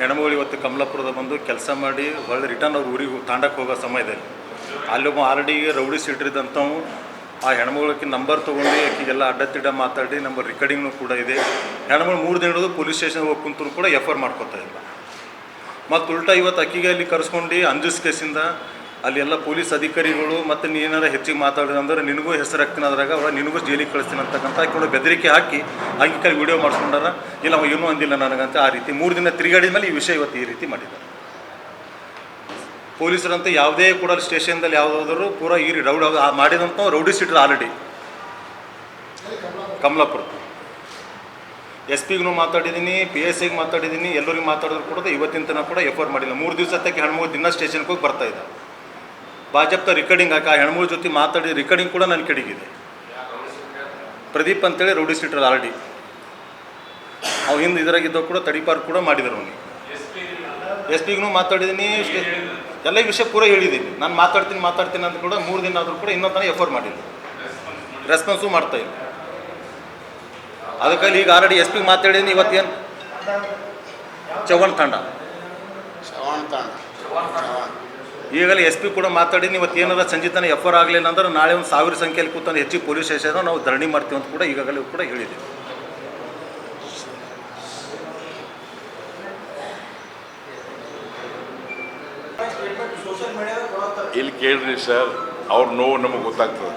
ಹೆಣ್ಮಗಳು ಇವತ್ತು ಕಮಲಾಪುರದ ಬಂದು ಕೆಲಸ ಮಾಡಿ ಹೊಳ್ಳಿ ರಿಟರ್ನ್ ಅವ್ರ ಊರಿಗೆ ತಾಂಡಕ್ಕೆ ಹೋಗೋ ಸಮಯದಲ್ಲಿ ಅಲ್ಲೊಬ್ಬ ಆಲ್ರೆಡಿ ರೌಡಿ ಸೀಟ್ರಿದಂಥವು ಆ ಹೆಣ್ಮಗಳಿಗೆ ನಂಬರ್ ತೊಗೊಂಡು ಆಕೆಗೆಲ್ಲ ಅಡ್ಡತಿಡ್ಡ ಮಾತಾಡಿ ನಂಬರ್ ರೆಕಾರ್ಡಿಂಗ್ನೂ ಕೂಡ ಇದೆ. ಹೆಣ್ಮಗಳು 3 ದಿನದ್ದು ಪೊಲೀಸ್ ಸ್ಟೇಷನ್ಗೆ ಹೋಗಿ ಕುಂತರೂ ಕೂಡ ಎಫ್ ಐ ಆರ್ ಮಾಡ್ಕೊತಾ ಇಲ್ಲ. ಮತ್ತು ಉಲ್ಟಾ ಇವತ್ತು ಅಕ್ಕಿಗೆ ಅಲ್ಲಿ ಕರೆಸ್ಕೊಂಡು ಅಂಜಸ್ ಕೇಸಿಂದ ಅಲ್ಲಿ ಎಲ್ಲ ಪೊಲೀಸ್ ಅಧಿಕಾರಿಗಳು ಮತ್ತು ನೀನಾರ ಹೆಚ್ಚಿಗೆ ಮಾತಾಡಿದ್ರೆ ನಿನಗೂ ಹೆಸರು ಹಾಕ್ತೀನಿ ಅದ್ರಾಗ ಅವಳ ನಿನಗೂ ಜೈಲಿಗೆ ಕಳಿಸ್ತೀನಿ ಅಂತಕ್ಕಂಥ ಆಕೆ ಬೆದರಿಕೆ ಹಾಕಿ ಆಕೆ ಕೈ ವಿಡಿಯೋ ಮಾಡಿಸ್ಕೊಂಡಾರ. ಇಲ್ಲ ಅವ ಏನೂ ಅಂದಿಲ್ಲ ನನಗಂತ ಆ ರೀತಿ 3 ದಿನ ತಿರುಗಾಡಿದ ಮೇಲೆ ಈ ವಿಷಯ ಇವತ್ತು ಈ ರೀತಿ ಮಾಡಿದ್ದಾರೆ. ಪೊಲೀಸರಂತ ಯಾವುದೇ ಕೂಡ ಸ್ಟೇಷನ್ದಲ್ಲಿ ಯಾವುದಾದ್ರು ಪೂರಾ ಈ ರೌಡಿ ಮಾಡಿದಂಥ ರೌಡಿ ಸೀಟ್ರ್ ಆಲ್ರೆಡಿ ಕಮಲಾಪುರ ಎಸ್ ಪಿಗೂ ಮಾತಾಡಿದ್ದೀನಿ, PSIಗೆ ಮಾತಾಡಿದ್ದೀನಿ, ಎಲ್ಲರಿಗೂ ಮಾತಾಡಿದ್ರು ಕೂಡ ಇವತ್ತಿನ ತನಕ ಕೂಡ ಎಫ್ ಐ ಆರ್ ಮಾಡಿಲ್ಲ. 3 ದಿವಸ ತಕ್ಕ ಹೆಣ್ಮಗು ದಿನ ಸ್ಟೇಷನ್ಗೆ ಹೋಗಿ ಬರ್ತಾಯಿದ್ದ. ಭಾಜಪ್ತ ರಿಕಾರ್ಡಿಂಗ್ ಹಾಕಿ ಆ ಹೆಣ್ಮಗಳ ಜೊತೆ ಮಾತಾಡಿ ರಿಕಾರ್ಡಿಂಗ್ ಕೂಡ ನನ್ನ ಕಡೆಗಿದೆ. ಪ್ರದೀಪ್ ಅಂತೇಳಿ ರೌಡಿ ಸೀಟ್ರ್ ಆಲ್ರೆಡಿ ಅವು ಹಿಂದೆ ಇದರಾಗಿದ್ದವು ಕೂಡ ತಡಿಪಾರು ಕೂಡ ಮಾಡಿದರು. ಅವನಿಗೆ ಎಸ್ ಪಿಗೂ ಮಾತಾಡಿದ್ದೀನಿ, ಎಲ್ಲ ವಿಷಯ ಪೂರ ಹೇಳಿದ್ದೀನಿ. ನಾನು ಮಾತಾಡ್ತೀನಿ ಅಂತ ಕೂಡ 3 ದಿನ ಆದರೂ ಕೂಡ ಇನ್ನೊಂದು ತನಕ ಎಫ್ ಐ ಆರ್ ಮಾಡಿಲ್ಲ, ರೆಸ್ಪಾನ್ಸು ಮಾಡ್ತಾಯಿಲ್ಲ. ಅದಕ್ಕಾಗಿ ಈಗ ಆಲ್ರೆಡಿ ಎಸ್ ಪಿಗೆ ಮಾತಾಡಿದ್ದೀನಿ. ಇವತ್ತೇನು ಚವ್ಹಾಣ್ ತಾಂಡ ಈಗಲೇ ಎಸ್ ಪಿ ಕೂಡ ಮಾತಾಡಿದ್ದೀನಿ. ಇವತ್ತು ಏನಾರ ಸಂಜಿತನ ಎಫ್ ಐ ಆರ್ ಆಗಲಿಲ್ಲ ಅಂದ್ರೆ ನಾಳೆ ಒಂದು 1000 ಸಂಖ್ಯೆಯಲ್ಲಿ ಕೂತಂದು ಹೆಚ್ಚಿಗೆ ಪೊಲೀಸ್ ಸ್ಟೇಷನ್ ನಾವು ಧರಣಿ ಮಾಡ್ತೀವಿ ಅಂತ ಕೂಡ ಈಗಾಗಲೇ ಕೂಡ ಹೇಳಿದ್ದೀವಿ. ಇಲ್ಲಿ ಕೇಳ್ರಿ ಸರ್, ಅವ್ರ ನೋವು ನಮಗೆ ಗೊತ್ತಾಗ್ತದೆ.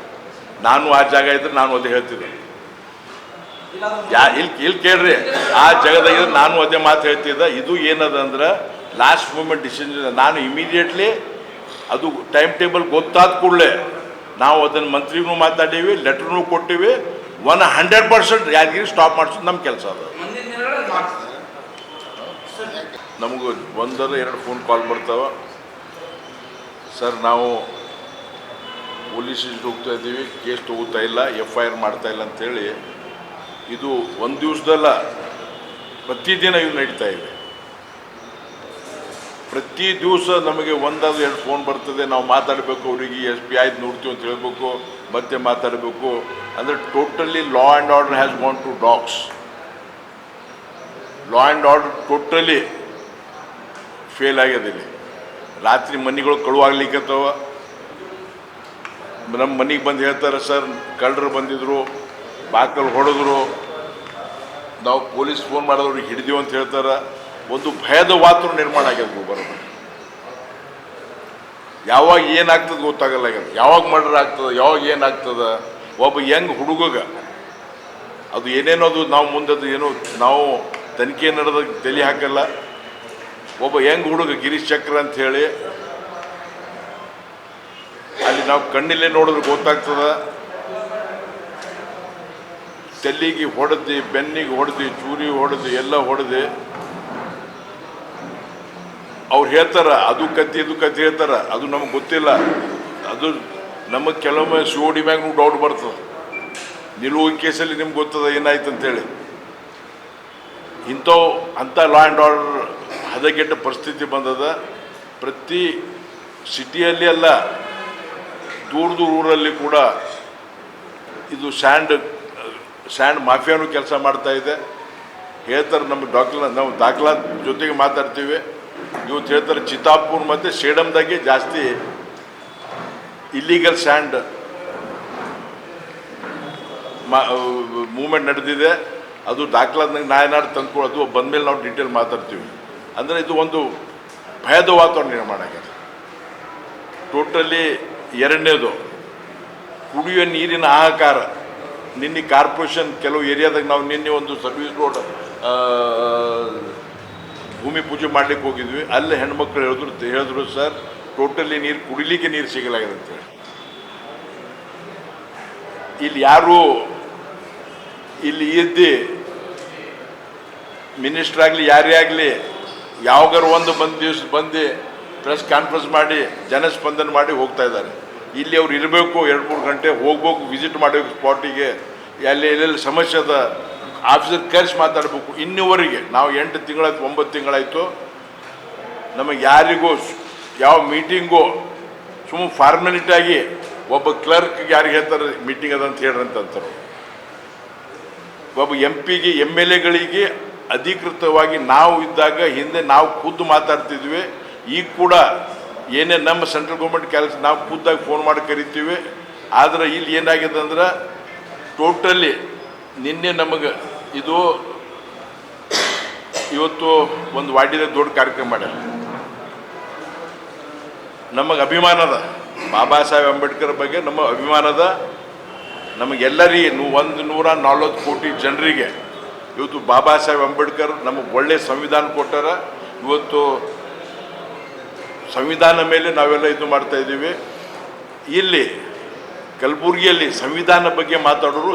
ನಾನು ಆ ಜಾಗ ಇದ್ರೆ ನಾನು ಅದೇ ಹೇಳ್ತಿದ್ದೆ. ಇಲ್ಲಿ ಕೇಳ್ರಿ, ಆ ಜಾಗದಾಗ ನಾನು ಅದೇ ಮಾತು ಹೇಳ್ತಿದ್ದೆ. ಇದು ಏನದ ಅಂದ್ರೆ ಲಾಸ್ಟ್ ಮೂಮೆಂಟ್ ಡಿಸಿಷನ್. ನಾನು ಇಮಿಡಿಯೇಟ್ಲಿ ಅದು ಟೈಮ್ ಟೇಬಲ್ ಗೊತ್ತಾದ ಕೂಡಲೇ ನಾವು ಅದನ್ನು ಮಂತ್ರಿಗೂ ಮಾತಾಡೀವಿ, ಲೆಟ್ರ್ನೂ ಕೊಟ್ಟಿವಿ. 100% ಯಾರಿಗಿರಿ ಸ್ಟಾಪ್ ಮಾಡಿಸೋದು ನಮ್ಮ ಕೆಲಸ. ಅದು ನಮಗೂ 1-2 ಫೋನ್ ಕಾಲ್ ಬರ್ತಾವೆ. ಸರ್ ನಾವು ಪೊಲೀಸ್ ಹೋಗ್ತಾ ಇದ್ದೀವಿ, ಕೇಸ್ ತೊಗೋತಾ ಇಲ್ಲ, ಎಫ್ ಐ ಆರ್ ಮಾಡ್ತಾ ಇಲ್ಲ ಅಂಥೇಳಿ. ಇದು ಒಂದು ದಿವಸದಲ್ಲ, ಪ್ರತಿದಿನ ಇವು ನಡೀತಾ ಇವೆ. ಪ್ರತಿ ದಿವಸ ನಮಗೆ 1-2 ಫೋನ್ ಬರ್ತದೆ. ನಾವು ಮಾತಾಡಬೇಕು, ಅವರಿಗೆ ಎಸ್ ಪಿ ಆಯ್ತು ನೋಡ್ತೀವಿ ಅಂತ ಹೇಳಬೇಕು, ಮತ್ತೆ ಮಾತಾಡಬೇಕು. ಅಂದರೆ totally law and order has gone to dogs. Law and order totally fail ಆಗ್ಯದಿಲ್ಲಿ. ರಾತ್ರಿ ಮನೆಗಳು ಕಳುವಾಗ್ಲಿಕ್ಕತ್ತವ. ನಮ್ಮ ಮನೆಗೆ ಬಂದು ಹೇಳ್ತಾರೆ, ಸರ್ ಕಳ್ಳರು ಬಂದಿದ್ರು, ಬಾಕಲು ಹೊಡೆದ್ರು, ನಾವು ಪೊಲೀಸ್ ಫೋನ್ ಮಾಡಿದವ್ರಿಗೆ ಹಿಡಿದೀವಿ ಅಂತ ಹೇಳ್ತಾರೆ. ಒಂದು ಭಯದ ವಾತಾವರಣ ನಿರ್ಮಾಣ ಆಗ್ಯದ. ಬರೋದು ಯಾವಾಗ ಏನಾಗ್ತದೆ ಗೊತ್ತಾಗಲ್ಲ ಆಗ್ಯದ. ಯಾವಾಗ ಮರ್ಡರ್ ಆಗ್ತದೆ, ಯಾವಾಗ ಏನಾಗ್ತದೆ. ಒಬ್ಬ ಯಂಗ್ ಹುಡುಗ ಅದು ಏನೇನೋದು ನಾವು ಮುಂದದು ಏನೋ ನಾವು ತನಿಖೆ ನಡೆದ ತಲೆ ಹಾಕಲ್ಲ. ಒಬ್ಬ ಯಂಗ್ ಹುಡುಗ ಗಿರೀಶ್ ಚಕ್ರ ಅಂತ ಹೇಳಿ ಅಲ್ಲಿ ನಾವು ಕಣ್ಣಿಲ್ಲೇ ನೋಡಿದ್ರೆ ಗೊತ್ತಾಗ್ತದೆ. ತಲೆಗೆ ಹೊಡೆದು, ಬೆನ್ನಿಗೆ ಹೊಡೆದು, ಚೂರಿ ಹೊಡೆದು, ಎಲ್ಲ ಹೊಡೆದು. ಅವ್ರು ಹೇಳ್ತಾರ ಅದು ಕತ್ತಿ ಇದು ಕತ್ತಿ ಹೇಳ್ತಾರೆ. ಅದು ನಮಗೆ ಗೊತ್ತಿಲ್ಲ. ಅದು ನಮಗೆ ಕೆಲವೊಮ್ಮೆ COD ಮ್ಯಾಗೂ ಡೌಟ್ ಬರ್ತದೆ. ನಿಲುವು ಕೇಸಲ್ಲಿ ನಿಮ್ಗೆ ಗೊತ್ತದ ಏನಾಯ್ತು ಅಂತೇಳಿ. ಅಂಥ ಲಾ ಆ್ಯಂಡ್ ಆರ್ಡರ್ ಹದಗೆಟ್ಟ ಪರಿಸ್ಥಿತಿ ಬಂದದ. ಪ್ರತಿ ಸಿಟಿಯಲ್ಲಿ ಅಲ್ಲ, ದೂರ ಊರಲ್ಲಿ ಕೂಡ ಇದು ಸ್ಯಾಂಡ್ ಮಾಫಿಯಾನು ಕೆಲಸ ಮಾಡ್ತಾ ಇದೆ. ಹೇಳ್ತಾರೆ ನಾವು ದಾಖಲಾತ್ ಜೊತೆಗೆ ಮಾತಾಡ್ತೀವಿ. ಇವತ್ತು ಹೇಳ್ತಾರೆ ಚಿತ್ತಾಪುರ್ ಮತ್ತು ಸೇಡಮ್ದಾಗೆ ಜಾಸ್ತಿ ಇಲ್ಲಿಗಲ್ ಸ್ಯಾಂಡ್ ಮೂವ್ಮೆಂಟ್ ನಡೆದಿದೆ. ಅದು ದಾಖಲಾತ್ನಾಗ ನಾಯನಾರು ತಂದ್ಕೊಳ್ಳೋ, ಅದು ಬಂದಮೇಲೆ ನಾವು ಡೀಟೇಲ್ ಮಾತಾಡ್ತೀವಿ. ಅಂದರೆ ಇದು ಒಂದು ಭಯದ ವಾತಾವರಣ ನಿರ್ಮಾಣ ಆಗಿದೆ ಟೋಟಲಿ. ಎರಡನೇದು ಕುಡಿಯುವ ನೀರಿನ ಹಾಹಾಕಾರ. ನಿನ್ನೆ ಕಾರ್ಪೊರೇಷನ್ ಕೆಲವು ಏರಿಯಾದಾಗ ನಾವು ನಿನ್ನೆ ಒಂದು ಸರ್ವಿಸ್ ರೋಡ್ ಭೂಮಿ ಪೂಜೆ ಮಾಡ್ಲಿಕ್ಕೆ ಹೋಗಿದ್ವಿ. ಅಲ್ಲಿ ಹೆಣ್ಮಕ್ಳು ಹೇಳಿದ್ರು ಸರ್ ಟೋಟಲಿ ನೀರು ಕುಡಿಲಿಕ್ಕೆ ನೀರು ಸಿಗಲಾಗಿದೆ ಅಂತೇಳಿ. ಇಲ್ಲಿ ಯಾರು ಇಲ್ಲಿ ಇದ್ದು ಮಿನಿಸ್ಟ್ರ್ ಆಗಲಿ ಯಾರೇ ಆಗಲಿ ಯಾವಾಗಾರು ಒಂದು ದಿವಸ ಬಂದು ಪ್ರೆಸ್ ಕಾನ್ಫರೆನ್ಸ್ ಮಾಡಿ ಜನಸ್ಪಂದನೆ ಮಾಡಿ ಹೋಗ್ತಾ ಇದ್ದಾರೆ. ಇಲ್ಲಿ ಅವ್ರು ಇರಬೇಕು, 2-3 ಗಂಟೆ ಹೋಗ್ಬೇಕು, ವಿಸಿಟ್ ಮಾಡಬೇಕು ಸ್ಪಾಟಿಗೆ. ಎಲ್ಲೆಲ್ಲಿ ಸಮಸ್ಯೆ ಅದ ಆಫೀಸರ್ ಕರೆಸಿ ಮಾತಾಡಬೇಕು. ಇನ್ನೂವರೆಗೆ ನಾವು 8 ತಿಂಗಳಾಯ್ತು 9 ತಿಂಗಳಾಯಿತು ನಮಗೆ ಯಾರಿಗೂ ಯಾವ ಮೀಟಿಂಗು ಸುಮ್ಮನೆ ಫಾರ್ಮಾಲಿಟಿಯಾಗಿ ಒಬ್ಬ ಕ್ಲರ್ಕ್ ಯಾರಿಗೆ ಹೇಳ್ತಾರೆ ಮೀಟಿಂಗ್ ಅದಂತ ಹೇಳ್ರಿ ಅಂತಾರೆ. ಒಬ್ಬ MP ಗೆ MLA ಗಳಿಗೆ ಅಧಿಕೃತವಾಗಿ ನಾವು ಇದ್ದಾಗ ಹಿಂದೆ ನಾವು ಖುದ್ದು ಮಾತಾಡ್ತಿದ್ವಿ. ಈಗ ಕೂಡ ಏನೇ ನಮ್ಮ ಸೆಂಟ್ರಲ್ ಗೌರ್ಮೆಂಟ್ ಕೆಲಸ ನಾವು ಖುದ್ದಾಗಿ ಫೋನ್ ಮಾಡಿ ಕರಿತೀವಿ. ಆದರೆ ಇಲ್ಲಿ ಏನಾಗಿದೆ ಅಂದ್ರೆ ಟೋಟಲಿ ನಿನ್ನೆ ನಮಗೆ ಇದು ಇವತ್ತು ಒಂದು ವಾರ್ಡಿನ ದೊಡ್ಡ ಕಾರ್ಯಕ್ರಮ ಮಾಡ್ಯಾರ. ನಮಗೆ ಅಭಿಮಾನದ ಬಾಬಾ ಸಾಹೇಬ್ ಅಂಬೇಡ್ಕರ್ ಬಗ್ಗೆ ನಮ್ಮ ಅಭಿಮಾನದ ನಮಗೆಲ್ಲರಿಗೆ 140 ಕೋಟಿ ಜನರಿಗೆ ಇವತ್ತು ಬಾಬಾ ಸಾಹೇಬ್ ಅಂಬೇಡ್ಕರ್ ನಮಗೆ ಒಳ್ಳೆಯ ಸಂವಿಧಾನ ಕೊಟ್ಟಾರ. ಇವತ್ತು ಸಂವಿಧಾನ ಮೇಲೆ ನಾವೆಲ್ಲ ಇದು ಮಾಡ್ತಾ ಇದ್ದೀವಿ. ಇಲ್ಲಿ ಕಲಬುರಗಿಯಲ್ಲಿ ಸಂವಿಧಾನ ಬಗ್ಗೆ ಮಾತಾಡೋರು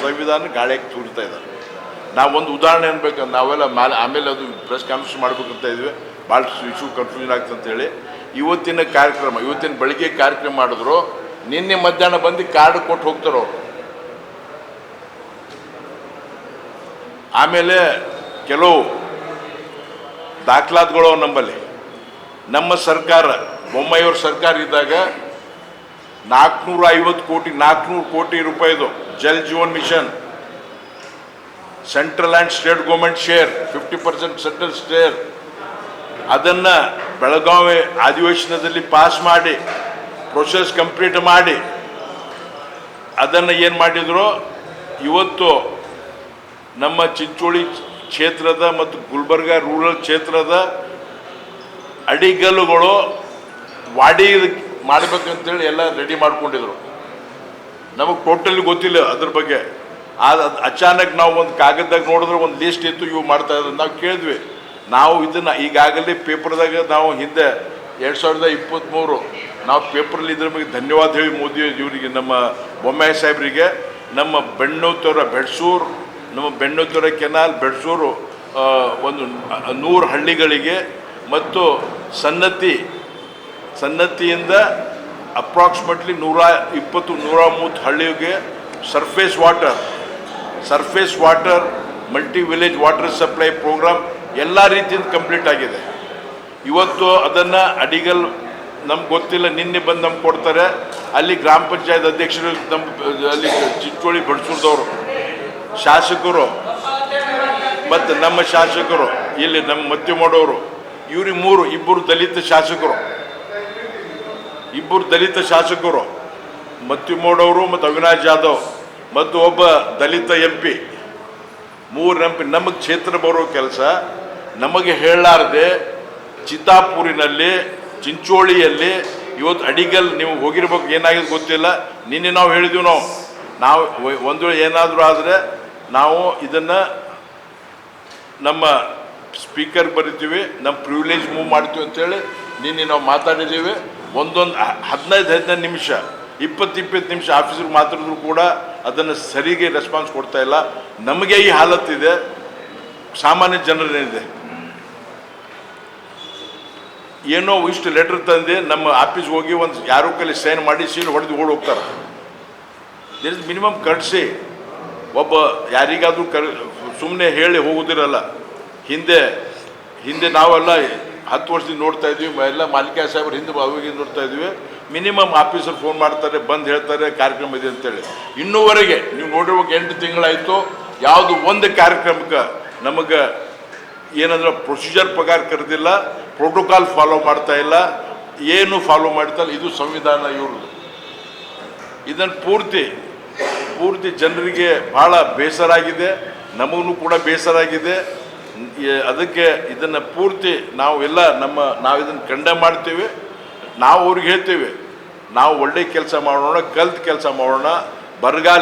ಸಂವಿಧಾನ ಗಾಳಿಯಾಗಿ ತೂರ್ತಾ ಇದ್ದಾರೆ. ನಾವೊಂದು ಉದಾಹರಣೆ ಅನ್ಬೇಕು, ನಾವೆಲ್ಲ ಆಮೇಲೆ ಅದು ಪ್ರೆಸ್ ಕಾನ್ಫರೆನ್ಸ್ ಮಾಡ್ಬೇಕಂತ ಇದ್ವಿ, ಭಾಳ ಇಶ್ಯೂ ಕನ್ಫ್ಯೂಷನ್ ಆಗ್ತದೆ ಅಂತೇಳಿ. ಇವತ್ತಿನ ಕಾರ್ಯಕ್ರಮ ಇವತ್ತಿನ ಬೆಳಿಗ್ಗೆ ಕಾರ್ಯಕ್ರಮ ಮಾಡಿದ್ರು, ನಿನ್ನೆ ಮಧ್ಯಾಹ್ನ ಬಂದು ಕಾರ್ಡ್ ಕೊಟ್ಟು ಹೋಗ್ತಾರೆ ಅವರು. ಆಮೇಲೆ ಕೆಲವು ದಾಖಲಾತಿಗಳು ನಮ್ಮಲ್ಲಿ ನಮ್ಮ ಸರ್ಕಾರ ಬೊಮ್ಮಾಯಿಯವ್ರ ಸರ್ಕಾರ ಇದ್ದಾಗ 400 ಕೋಟಿ ರೂಪಾಯಿದು Jal Jeevan mission central and state government share 50% central share ಅದನ್ನು ಬೆಳಗಾವಿ ಅಧಿವೇಶನದಲ್ಲಿ ಪಾಸ್ ಮಾಡಿ ಪ್ರೊಸೆಸ್ ಕಂಪ್ಲೀಟ್ ಮಾಡಿ ಅದನ್ನು ಏನು ಮಾಡಿದ್ರು. ಇವತ್ತು ನಮ್ಮ ಚಿಂಚೋಳಿ ಕ್ಷೇತ್ರದ ಮತ್ತು ಗುಲ್ಬರ್ಗ ರೂರಲ್ ಕ್ಷೇತ್ರದ ಅಡಿಗಲ್ಲುಗಳು ವಾಡಿ ಮಾಡಬೇಕಂತೇಳಿ ಎಲ್ಲ ರೆಡಿ ಮಾಡ್ಕೊಂಡಿದ್ರು. ನಮಗೆ ಟೋಟಲಿ ಗೊತ್ತಿಲ್ಲ ಅದ್ರ ಬಗ್ಗೆ. ಅಚಾನಕ್ ನಾವು ಒಂದು ಕಾಗದದಾಗ ನೋಡಿದ್ರೆ ಒಂದು ಲಿಸ್ಟ್ ಇತ್ತು, ಇವು ಮಾಡ್ತಾ ಇದ್ರು. ನಾವು ಕೇಳಿದ್ವಿ, ನಾವು ಇದನ್ನು ಈಗಾಗಲೇ ಪೇಪರ್ದಾಗ ನಾವು ಹಿಂದೆ 2023 ನಾವು ಪೇಪರಲ್ಲಿ ಇದ್ರ ಬಗ್ಗೆ ಧನ್ಯವಾದ ಹೇಳಿ ಮೋದಿ ಇವರಿಗೆ, ನಮ್ಮ ಬೊಮ್ಮಾಯಿ ಸಾಹೇಬರಿಗೆ, ನಮ್ಮ ಬೆಡ್ಸೂರು ನಮ್ಮ ಬೆಣ್ಣೂತರ ಕೆನಾಲ್ ಬೆಡ್ಸೂರು ಒಂದು 100 ಹಳ್ಳಿಗಳಿಗೆ ಮತ್ತು ಸನ್ನತಿಯಿಂದ ಅಪ್ರಾಕ್ಸಿಮೇಟ್ಲಿ 120-130 ಹಳ್ಳಿಗೆ surface water multi village water supply programme ಎಲ್ಲ ರೀತಿಯಿಂದ ಕಂಪ್ಲೀಟ್ ಆಗಿದೆ. ಇವತ್ತು ಅದನ್ನು ಅಡಿಗಲ್ ನಮ್ಗೆ ಗೊತ್ತಿಲ್ಲ, ನಿನ್ನೆ ಬಂದು ನಮ್ಗೆ ಕೊಡ್ತಾರೆ. ಅಲ್ಲಿ ಗ್ರಾಮ ಪಂಚಾಯತ್ ಅಧ್ಯಕ್ಷರು ನಮ್ಮ ಅಲ್ಲಿ ಚಿಂಚೋಳಿ ಬಡ್ಸೂರ್ದವರು ಶಾಸಕರು ಮತ್ತು ನಮ್ಮ ಶಾಸಕರು ಇಲ್ಲಿ ನಮ್ಮ ಮತ್ತಿಮೋಡವರು ಇವ್ರಿಗೆ ಇಬ್ಬರು ದಲಿತ ಶಾಸಕರು ಮತ್ತಿಮೋಡವರು ಮತ್ತು ಅವಿನಾಶ್ ಜಾಧವ್ ಮತ್ತು ಒಬ್ಬ ದಲಿತ MP 3 MP ನಮಗೆ ಕ್ಷೇತ್ರ ಬರೋ ಕೆಲಸ ನಮಗೆ ಹೇಳಲಾರದೆ ಚಿತ್ತಾಪುರಿನಲ್ಲಿ ಚಿಂಚೋಳಿಯಲ್ಲಿ ಇವತ್ತು ಅಡಿಗಲ್ ನೀವು ಹೋಗಿರ್ಬೇಕು, ಏನಾಗಿದೆ ಗೊತ್ತಿಲ್ಲ. ನಿನ್ನೆ ನಾವು ಹೇಳಿದ್ವಿ, ನಾವು ಒಂದು ವೇಳೆ ಏನಾದರೂ ಆದರೆ ನಾವು ಇದನ್ನು ನಮ್ಮ ಸ್ಪೀಕರ್ ಬರಿತೀವಿ, ನಮ್ಮ ಪ್ರಿವಿಲೇಜ್ ಮೂವ್ ಮಾಡ್ತೀವಿ ಅಂತೇಳಿ ನಿನ್ನೆ ನಾವು ಮಾತಾಡಿದ್ದೀವಿ. 15 ನಿಮಿಷ 20 ನಿಮಿಷ ಆಫೀಸ್ಗೆ ಮಾತಾಡಿದ್ರು ಕೂಡ ಅದನ್ನು ಸರಿಗೆ ರೆಸ್ಪಾನ್ಸ್ ಕೊಡ್ತಾ ಇಲ್ಲ. ನಮಗೆ ಈ ಹಾಲತ್ತಿದೆ, ಸಾಮಾನ್ಯ ಜನರೇನಿದೆ ಏನೋ ಇಷ್ಟು ಲೆಟರ್ ತಂದು ನಮ್ಮ ಆಫೀಸ್ಗೆ ಹೋಗಿ ಒಂದು ಯಾರೋ ಕೈಲಿ ಸೈನ್ ಮಾಡಿ ಸೀಲ್ ಹೊಡೆದು ಓಡಿ ಹೋಗ್ತಾರೆ. There is minimum courtesy. ಒಬ್ಬ ಯಾರಿಗಾದ್ರೂ ಸುಮ್ಮನೆ ಹೇಳಿ ಹೋಗೋದಿರಲ್ಲ. ಹಿಂದೆ ನಾವೆಲ್ಲ 10 ವರ್ಷದಿಂದ ನೋಡ್ತಾ ಇದ್ವಿ, ಎಲ್ಲ ಮಾಲಿಕ ಸಾಹೇಬ್ರು ಹಿಂದೆ ಅವಾಗ ನೋಡ್ತಾ ಇದ್ವಿ. ಮಿನಿಮಮ್ ಆಫೀಸರ್ ಫೋನ್ ಮಾಡ್ತಾರೆ, ಬಂದು ಹೇಳ್ತಾರೆ ಕಾರ್ಯಕ್ರಮ ಇದೆ ಅಂತೇಳಿ. ಇನ್ನೂವರೆಗೆ ನೀವು ನೋಡಿರ್ಬೇಕು 8 ತಿಂಗಳಾಯಿತು, ಯಾವುದು ಒಂದು ಕಾರ್ಯಕ್ರಮಕ್ಕೆ ನಮಗೆ ಏನಂದ್ರೆ ಪ್ರೊಸೀಜರ್ ಪ್ರಕಾರ ಕರೆದಿಲ್ಲ, ಪ್ರೋಟೋಕಾಲ್ ಫಾಲೋ ಮಾಡ್ತಾ ಇಲ್ಲ, ಏನು ಫಾಲೋ ಮಾಡ್ತಾ ಇಲ್ಲ. ಇದು ಸಂವಿಧಾನ ಇವ್ರದ್ದು. ಇದನ್ನು ಪೂರ್ತಿ ಜನರಿಗೆ ಭಾಳ ಬೇಸರ ಆಗಿದೆ, ನಮಗೂ ಕೂಡ ಬೇಸರ ಆಗಿದೆ. ಅದಕ್ಕೆ ಇದನ್ನು ಪೂರ್ತಿ ನಾವು ಇದನ್ನು ಕಂಡೆಮ್ ಮಾಡ್ತೀವಿ. ನಾವು ಅವ್ರಿಗೆ ಹೇಳ್ತೀವಿ, ನಾವು ಒಳ್ಳೆ ಕೆಲಸ ಮಾಡೋಣ, ಕಲ್ತು ಕೆಲಸ ಮಾಡೋಣ. ಬರಗಾಲ